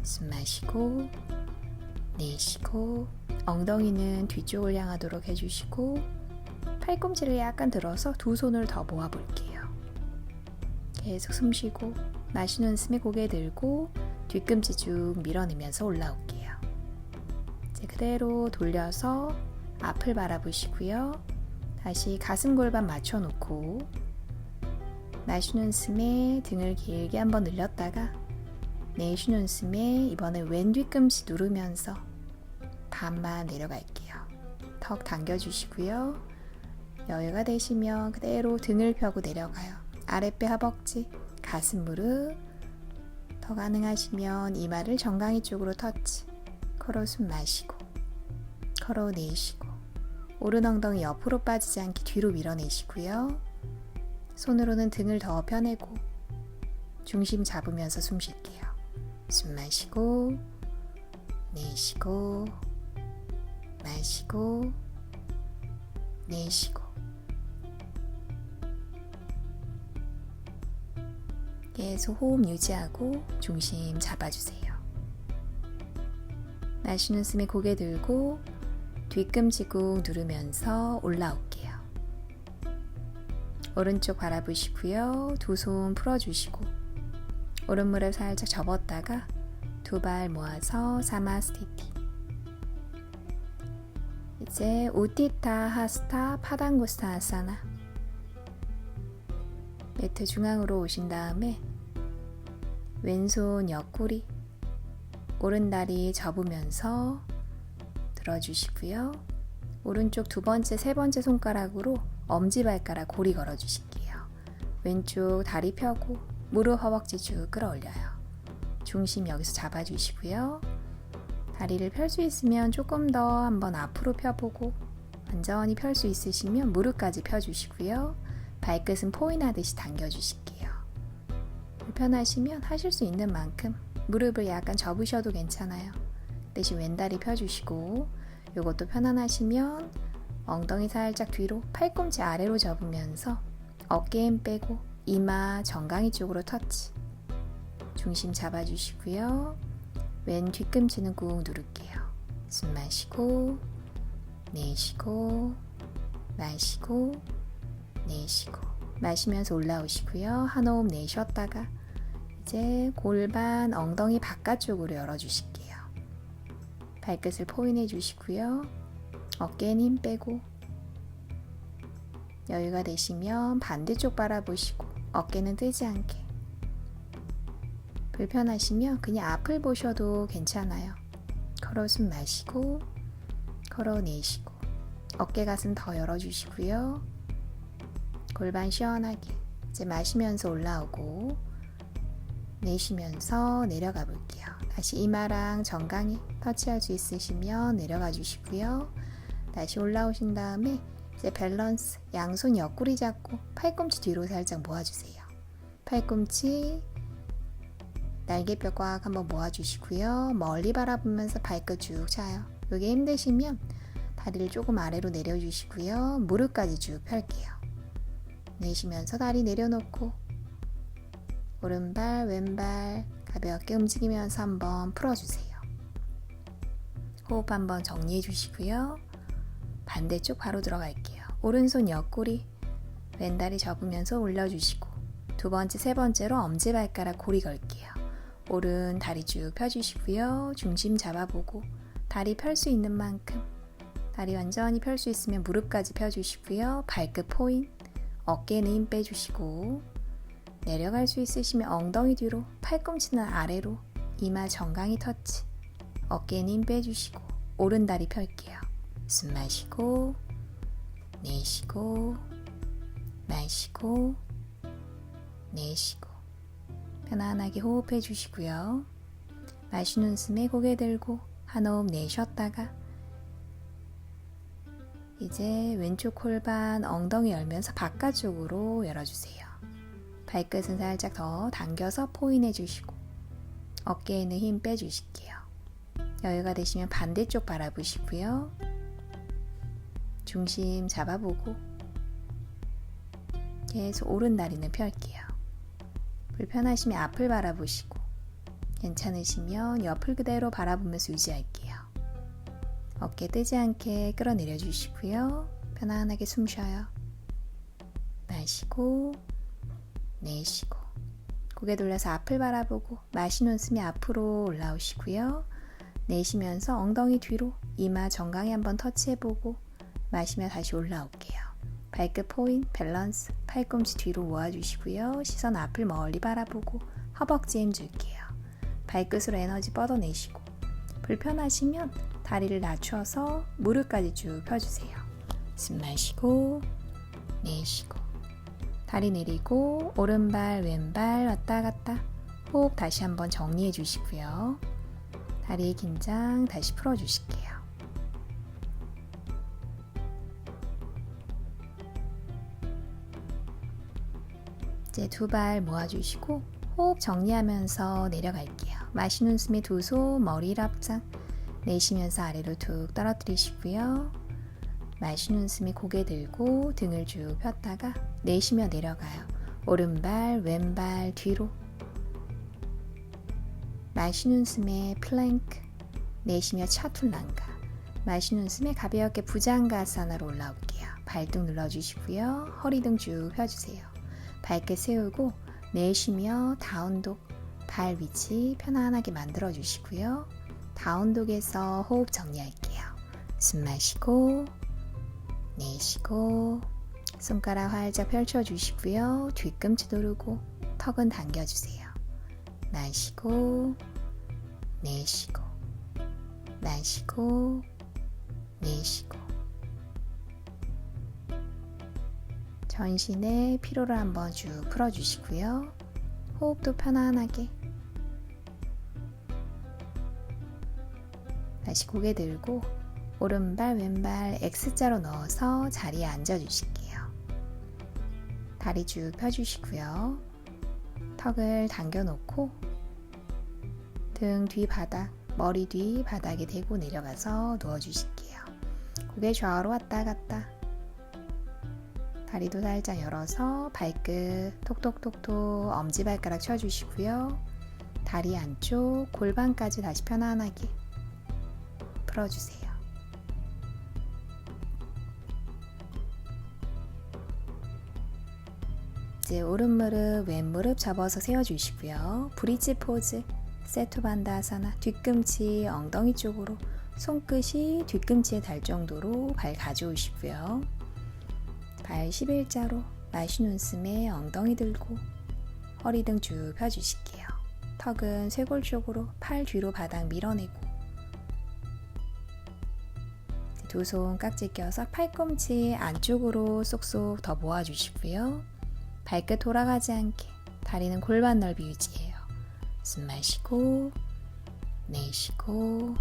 숨 마시고 내쉬고 엉덩이는 뒤쪽을 향하도록 해주시고 팔꿈치를 약간 들어서 두 손을 더 모아볼게요. 계속 숨 쉬고 마시는 숨에 고개 들고 뒤꿈치 쭉 밀어내면서 올라올게요. 이제 그대로 돌려서 앞을 바라보시고요. 다시 가슴 골반 맞춰놓고 마시는 숨에 등을 길게 한번 늘렸다가 내쉬는 숨에 이번에 왼 뒤꿈치 누르면서 반만 내려갈게요. 턱 당겨주시고요. 여유가 되시면 그대로 등을 펴고 내려가요. 아랫배 허벅지, 가슴 무릎, 더 가능하시면 이마를 정강이 쪽으로 터치. 걸어 숨 마시고 걸어 내쉬고 오른 엉덩이 옆으로 빠지지 않게 뒤로 밀어내시고요. 손으로는 등을 더 펴내고 중심 잡으면서 숨 쉴게요. 숨 마시고 내쉬고 마시고 내쉬고 계속 호흡 유지하고 중심 잡아주세요. 마시는 숨에 고개 들고 뒤꿈치 꾹 누르면서 올라올게요. 오른쪽 바라보시고요. 두 손 풀어주시고 오른 무릎 살짝 접었다가 두 발 모아서 사마스티티. 이제 우티타 하스타 파당구스타 아사나. 매트 중앙으로 오신 다음에 왼손 옆구리, 오른다리 접으면서 들어주시고요. 오른쪽 두 번째, 세 번째 손가락으로 엄지발가락 고리 걸어주실게요. 왼쪽 다리 펴고 무릎 허벅지 쭉 끌어올려요. 중심 여기서 잡아주시고요. 다리를 펼 수 있으면 조금 더 한번 앞으로 펴보고 완전히 펼 수 있으시면 무릎까지 펴주시고요. 발끝은 포인하듯이 당겨주실게요. 불편하시면 하실 수 있는 만큼 무릎을 약간 접으셔도 괜찮아요. 대신 왼다리 펴주시고 요것도 편안하시면 엉덩이 살짝 뒤로 팔꿈치 아래로 접으면서 어깨 힘 빼고 이마 정강이 쪽으로 터치. 중심 잡아주시고요. 왼 뒤꿈치는 꾹 누를게요. 숨 마시고 내쉬고 마시고 내쉬고 마시면서 올라오시고요. 한 호흡 내쉬었다가 이제 골반 엉덩이 바깥쪽으로 열어주실게요. 발끝을 포인해 주시고요. 어깨는 힘 빼고 여유가 되시면 반대쪽 바라보시고 어깨는 뜨지 않게. 불편하시면 그냥 앞을 보셔도 괜찮아요. 걸어 숨 마시고 걸어 내쉬고 어깨 가슴 더 열어주시고요. 골반 시원하게 이제 마시면서 올라오고 내쉬면서 내려가 볼게요. 다시 이마랑 정강이 터치할 수 있으시면 내려가 주시고요. 다시 올라오신 다음에 이제 밸런스 양손 옆구리 잡고 팔꿈치 뒤로 살짝 모아주세요. 팔꿈치 날개뼈 꽉 한번 모아주시고요. 멀리 바라보면서 발끝 쭉 차요. 이게 힘드시면 다리를 조금 아래로 내려주시고요. 무릎까지 쭉 펼게요. 내쉬면서 다리 내려놓고 오른발 왼발 가볍게 움직이면서 한번 풀어주세요. 호흡 한번 정리해 주시고요. 반대쪽 바로 들어갈게요. 오른손 옆구리 왼다리 접으면서 올려주시고 두 번째, 세 번째로 엄지발가락 고리 걸게요. 오른 다리 쭉 펴주시고요. 중심 잡아보고 다리 펼 수 있는 만큼 다리 완전히 펼 수 있으면 무릎까지 펴주시고요. 발끝 포인, 어깨는 힘 빼주시고 내려갈 수 있으시면 엉덩이 뒤로, 팔꿈치는 아래로, 이마 정강이 터치, 어깨는 힘 빼주시고 오른 다리 펼게요. 숨 마시고 내쉬고 마시고 내쉬고 편안하게 호흡해 주시고요. 마시는 숨에 고개 들고 한 호흡 내쉬었다가 이제 왼쪽 골반 엉덩이 열면서 바깥쪽으로 열어주세요. 발끝은 살짝 더 당겨서 포인해 주시고 어깨에는 힘 빼주실게요. 여유가 되시면 반대쪽 바라보시고요. 중심 잡아보고 계속 오른 다리는 펼게요. 불편하시면 앞을 바라보시고 괜찮으시면 옆을 그대로 바라보면서 유지할게요. 어깨 뜨지 않게 끌어내려 주시고요. 편안하게 숨 쉬어요. 마시고 내쉬고 고개 돌려서 앞을 바라보고 마시는 숨이 앞으로 올라오시고요. 내쉬면서 엉덩이 뒤로 이마 정강이 한번 터치해보고 마시며 다시 올라올게요. 발끝 포인, 밸런스, 팔꿈치 뒤로 모아주시고요. 시선 앞을 멀리 바라보고 허벅지에 힘 줄게요. 발끝으로 에너지 뻗어내시고 불편하시면 다리를 낮춰서 무릎까지 쭉 펴주세요. 숨 마시고 내쉬고 다리 내리고 오른발 왼발 왔다 갔다 호흡 다시 한번 정리해 주시고요. 다리 긴장 다시 풀어주실게요. 이제 두 발 모아주시고 호흡 정리하면서 내려갈게요. 마시는 숨에 두 손 머리를 앞장 내쉬면서 아래로 툭 떨어뜨리시고요. 마시는 숨에 고개 들고 등을 쭉 폈다가 내쉬며 내려가요. 오른발 왼발 뒤로 마시는 숨에 플랭크 내쉬며 차툴란가 마시는 숨에 가볍게 부장가사나로 올라올게요. 발등 눌러주시고요. 허리 등 쭉 펴주세요. 발끝 세우고 내쉬며 다운독 발 위치 편안하게 만들어 주시고요. 다운독에서 호흡 정리할게요. 숨 마시고 내쉬고 손가락 활짝 펼쳐 주시고요. 뒤꿈치 누르고 턱은 당겨주세요. 마시고 내쉬고 마시고 내쉬고 전신의 피로를 한번 쭉 풀어주시고요. 호흡도 편안하게. 다시 고개 들고 오른발 왼발 X자로 넣어서 자리에 앉아주실게요. 다리 쭉 펴주시고요. 턱을 당겨놓고 등 뒤 바닥, 머리 뒤 바닥에 대고 내려가서 누워주실게요. 고개 좌우로 왔다 갔다. 다리도 살짝 열어서 발끝 톡톡톡톡 엄지발가락 쳐주시고요. 다리 안쪽 골반까지 다시 편안하게 풀어주세요. 이제 오른 무릎, 왼 무릎 접어서 세워주시고요. 브릿지 포즈, 세투반다아사나, 뒤꿈치 엉덩이 쪽으로 손끝이 뒤꿈치에 닿을 정도로 발 가져오시고요. 발 11자로 마시는 숨에 엉덩이 들고 허리 등 쭉 펴주실게요. 턱은 쇄골 쪽으로 팔 뒤로 바닥 밀어내고 두 손 깍지 껴서 팔꿈치 안쪽으로 쏙쏙 더 모아주시고요. 발끝 돌아가지 않게 다리는 골반 넓이 유지해요. 숨 마시고 내쉬고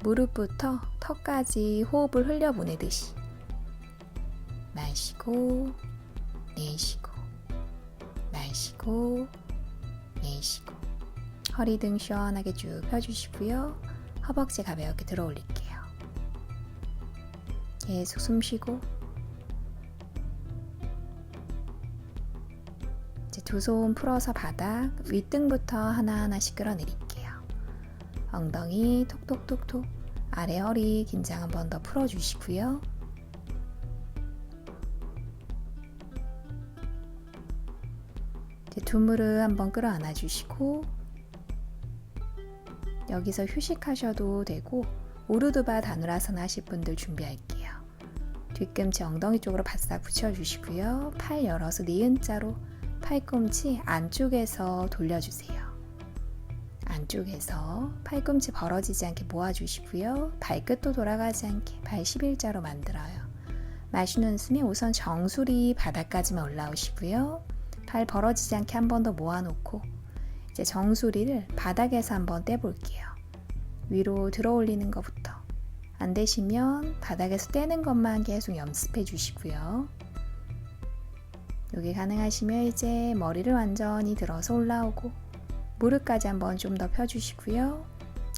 무릎부터 턱까지 호흡을 흘려보내듯이 마시고 내쉬고 마시고 내쉬고 허리 등 시원하게 쭉 펴주시고요. 허벅지 가볍게 들어 올릴게요. 계속 숨 쉬고 이제 두 손 풀어서 바닥 윗등부터 하나하나씩 끌어내릴게요. 엉덩이 톡톡톡톡 아래 허리 긴장 한 번 더 풀어주시고요. 이제 두 무릎 한번 끌어안아 주시고 여기서 휴식하셔도 되고 오르드바 다누라사나 하실 분들 준비할게요. 뒤꿈치 엉덩이 쪽으로 바싹 붙여주시고요. 팔 열어서 니은자로 팔꿈치 안쪽에서 돌려주세요. 안쪽에서 팔꿈치 벌어지지 않게 모아주시고요. 발끝도 돌아가지 않게 발 11자로 만들어요. 마시는 숨에 우선 정수리 바닥까지만 올라오시고요. 발 벌어지지 않게 한 번 더 모아놓고 이제 정수리를 바닥에서 한번 떼볼게요. 위로 들어 올리는 것부터 안 되시면 바닥에서 떼는 것만 계속 연습해 주시고요. 여기 가능하시면 이제 머리를 완전히 들어서 올라오고 무릎까지 한번 좀 더 펴주시고요.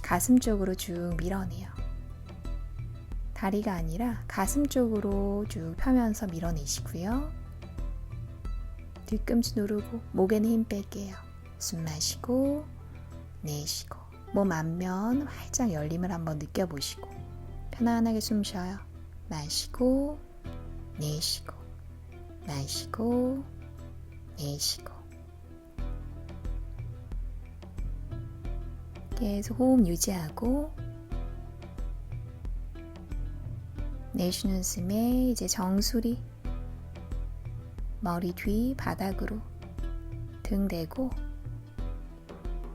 가슴 쪽으로 쭉 밀어내요. 다리가 아니라 가슴 쪽으로 쭉 펴면서 밀어내시고요. 뒤꿈치 누르고 목에는 힘 뺄게요. 숨 마시고 내쉬고 몸 앞면 활짝 열림을 한번 느껴보시고 편안하게 숨 쉬어요. 마시고 내쉬고 마시고 내쉬고 계속 호흡 유지하고 내쉬는 숨에 이제 정수리 머리 뒤 바닥으로 등 대고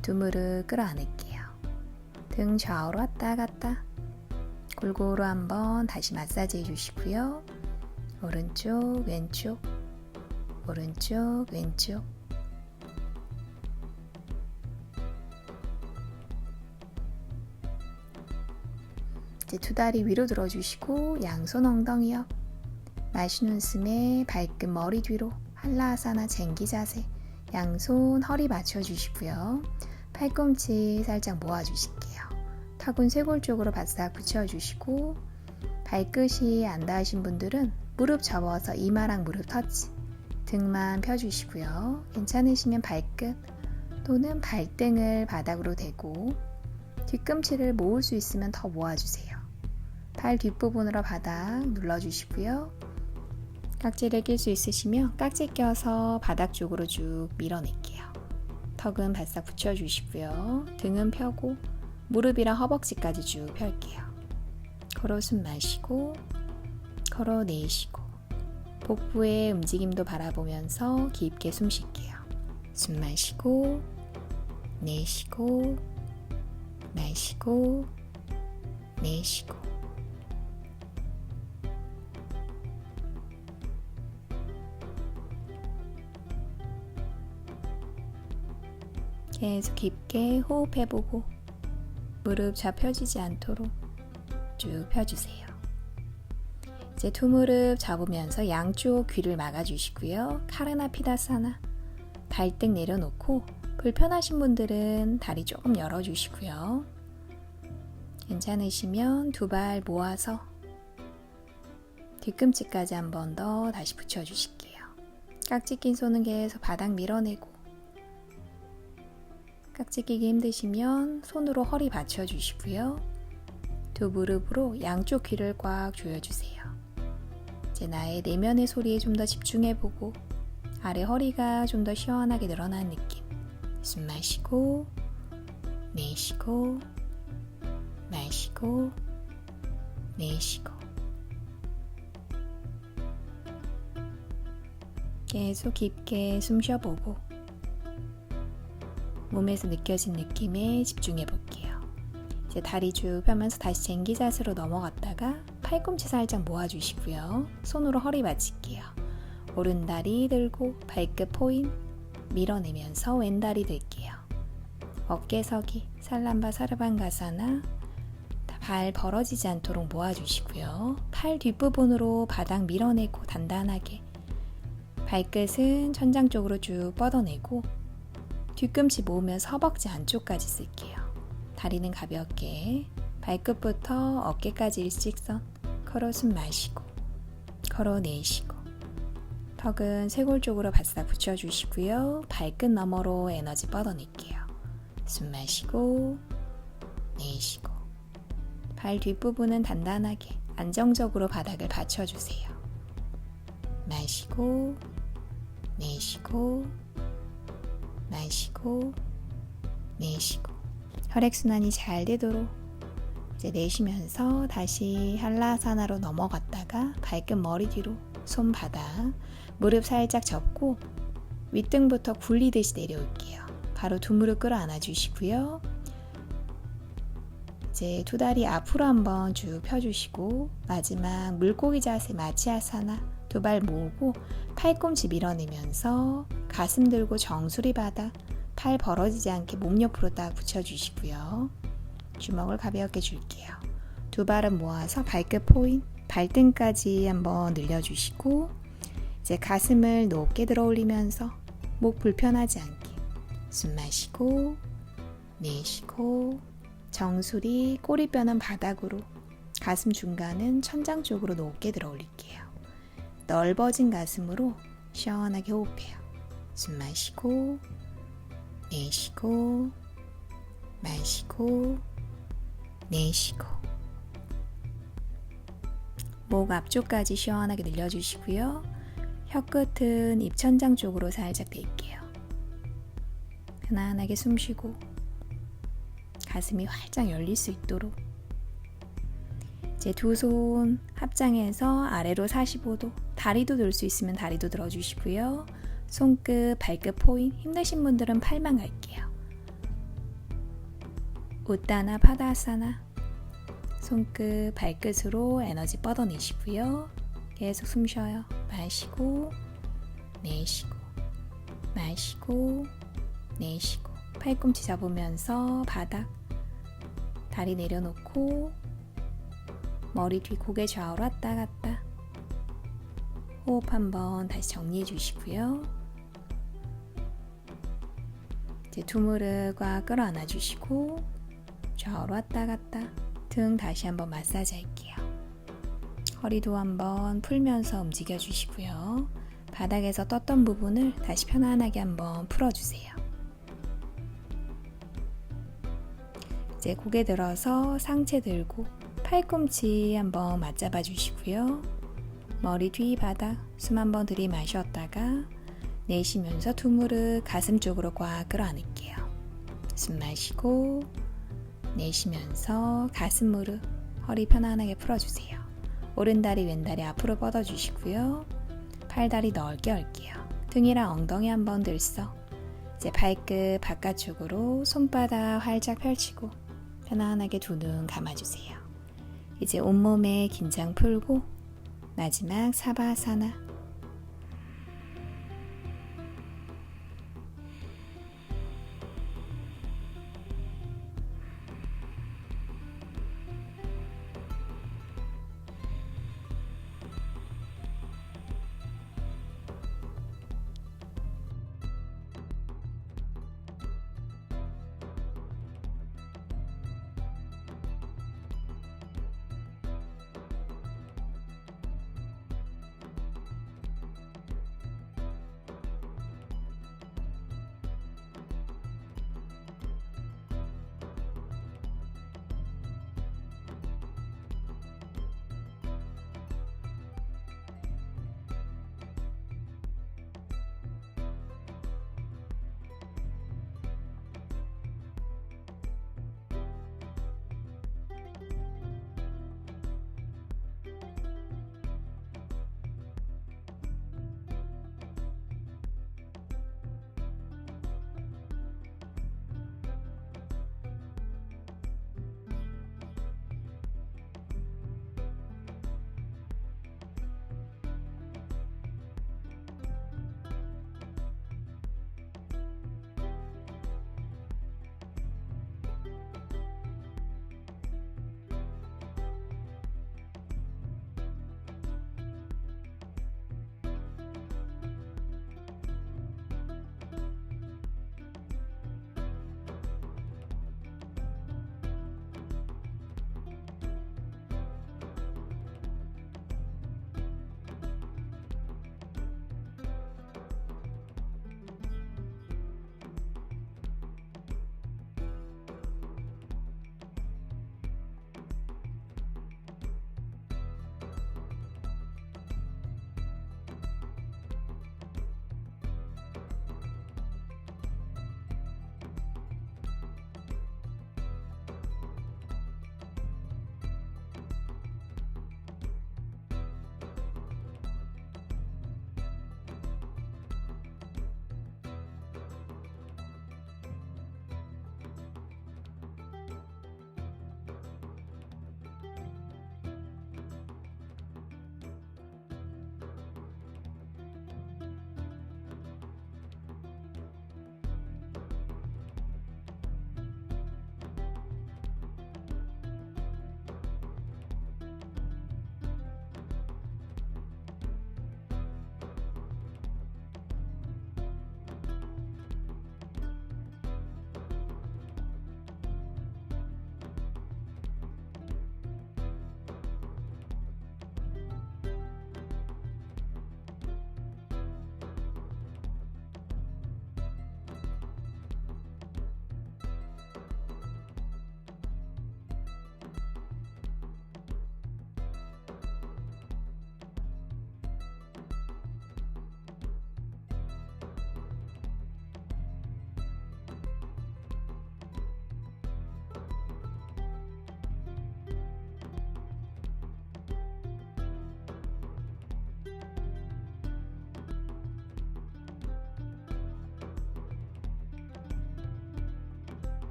두 무릎 끌어안을게요. 등 좌우로 왔다 갔다 골고루 한번 다시 마사지 해주시고요. 오른쪽 왼쪽 오른쪽 왼쪽 이제 두 다리 위로 들어주시고 양손 엉덩이 옆 마시는 숨에 발끝 머리 뒤로 한라아사나 쟁기 자세 양손 허리 맞춰주시고요. 팔꿈치 살짝 모아주실게요. 턱은 쇄골 쪽으로 바싹 붙여주시고 발끝이 안 닿으신 분들은 무릎 접어서 이마랑 무릎 터치 등만 펴주시고요. 괜찮으시면 발끝 또는 발등을 바닥으로 대고 뒤꿈치를 모을 수 있으면 더 모아주세요. 발 뒷부분으로 바닥 눌러주시고요. 깍지를 낄 수 있으시면 깍지 껴서 바닥 쪽으로 쭉 밀어낼게요. 턱은 바싹 붙여주시고요. 등은 펴고 무릎이랑 허벅지까지 쭉 펼게요. 걸어 숨 마시고 걸어 내쉬고 복부의 움직임도 바라보면서 깊게 숨 쉴게요. 숨 마시고 내쉬고 마시고 내쉬고 계속 깊게 호흡해보고 무릎 잘 펴지지 않도록 쭉 펴주세요. 이제 두 무릎 잡으면서 양쪽 귀를 막아주시고요. 카르나피다사나 발등 내려놓고 불편하신 분들은 다리 조금 열어주시고요. 괜찮으시면 두 발 모아서 뒤꿈치까지 한 번 더 다시 붙여주실게요. 깍지 낀 손은 계속 바닥 밀어내고 깍지 끼기 힘드시면 손으로 허리 받쳐주시고요. 두 무릎으로 양쪽 귀를 꽉 조여주세요. 이제 나의 내면의 소리에 좀 더 집중해보고 아래 허리가 좀 더 시원하게 늘어난 느낌. 숨 마시고 내쉬고 마시고 내쉬고 계속 깊게 숨 쉬어보고 몸에서 느껴진 느낌에 집중해 볼게요. 이제 다리 쭉 펴면서 다시 쟁기 자세로 넘어갔다가 팔꿈치 살짝 모아주시고요. 손으로 허리 받칠게요. 오른다리 들고 발끝 포인 밀어내면서 왼다리 들게요. 어깨 서기 살람바 사르반가사나 발 벌어지지 않도록 모아주시고요. 팔 뒷부분으로 바닥 밀어내고 단단하게 발끝은 천장 쪽으로 쭉 뻗어내고 뒤꿈치 모으면서 허벅지 안쪽까지 쓸게요. 다리는 가볍게 발끝부터 어깨까지 일직선 걸어 숨 마시고 걸어 내쉬고 턱은 쇄골 쪽으로 바싹 붙여주시고요. 발끝 너머로 에너지 뻗어낼게요. 숨 마시고 내쉬고 발 뒷부분은 단단하게 안정적으로 바닥을 받쳐주세요. 마시고 내쉬고 마시고 내쉬고 혈액순환이 잘 되도록 이제 내쉬면서 다시 한라사나로 넘어갔다가 발끝 머리 뒤로 손바닥 무릎 살짝 접고 윗등부터 굴리듯이 내려올게요. 바로 두 무릎 끌어안아 주시고요. 이제 두 다리 앞으로 한번 쭉 펴주시고 마지막 물고기 자세 마치아사나 두 발 모으고 팔꿈치 밀어내면서 가슴 들고 정수리 바닥 팔 벌어지지 않게 몸 옆으로 딱 붙여주시고요. 주먹을 가볍게 줄게요. 두 발은 모아서 발끝 포인 발등까지 한번 늘려주시고 이제 가슴을 높게 들어 올리면서 목 불편하지 않게 숨 마시고 내쉬고 정수리 꼬리뼈는 바닥으로 가슴 중간은 천장 쪽으로 높게 들어 올릴게요. 넓어진 가슴으로 시원하게 호흡해요. 숨 마시고 내쉬고 마시고 내쉬고 목 앞쪽까지 시원하게 늘려주시고요. 혀끝은 입천장 쪽으로 살짝 댈게요. 편안하게 숨 쉬고 가슴이 활짝 열릴 수 있도록 이제 두 손 합장해서 아래로 45도 다리도 들 수 있으면 다리도 들어주시고요. 손끝, 발끝 포인 힘드신 분들은 팔만 갈게요. 우따나 파다사나 손끝, 발끝으로 에너지 뻗어내시고요. 계속 숨 쉬어요. 마시고 내쉬고 마시고 내쉬고 팔꿈치 잡으면서 바닥 다리 내려놓고 머리 뒤 고개 좌우로 왔다 갔다 호흡 한번 다시 정리해 주시고요. 이제 두 무릎과 끌어안아 주시고 좌우로 왔다 갔다 등 다시 한번 마사지 할게요. 허리도 한번 풀면서 움직여 주시고요. 바닥에서 떴던 부분을 다시 편안하게 한번 풀어주세요. 이제 고개 들어서 상체 들고 팔꿈치 한번 맞잡아 주시고요. 머리 뒤 바닥 숨 한번 들이마셨다가 내쉬면서 두 무릎 가슴 쪽으로 꽉 끌어안을게요. 숨 마시고 내쉬면서 가슴 무릎 허리 편안하게 풀어주세요. 오른다리 왼다리 앞으로 뻗어주시고요. 팔다리 넓게 열게요. 등이랑 엉덩이 한번 들썩 이제 발끝 바깥쪽으로 손바닥 활짝 펼치고 편안하게 두 눈 감아주세요. 이제 온몸에 긴장 풀고 마지막 사바사나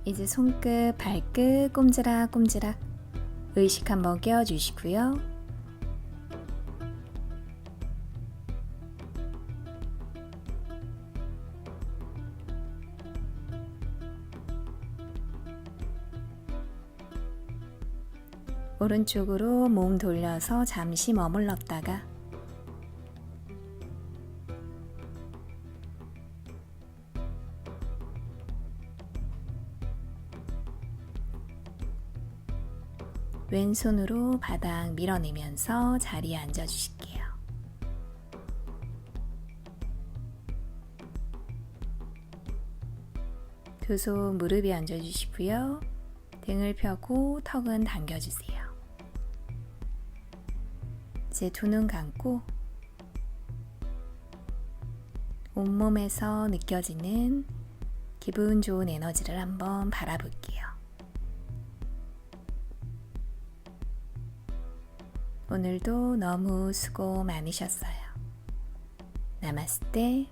이제 손끝, 발끝 꼼지락꼼지락 의식 한번 깨워주시고요. 오른쪽으로 몸 돌려서 잠시 머물렀다가 왼손으로 바닥 밀어내면서 자리에 앉아주실게요. 두 손 무릎에 얹어주시고요. 등을 펴고 턱은 당겨주세요. 이제 두 눈 감고 온몸에서 느껴지는 기분 좋은 에너지를 한번 바라볼게요. 오늘도 너무 수고 많으셨어요. 나마스테.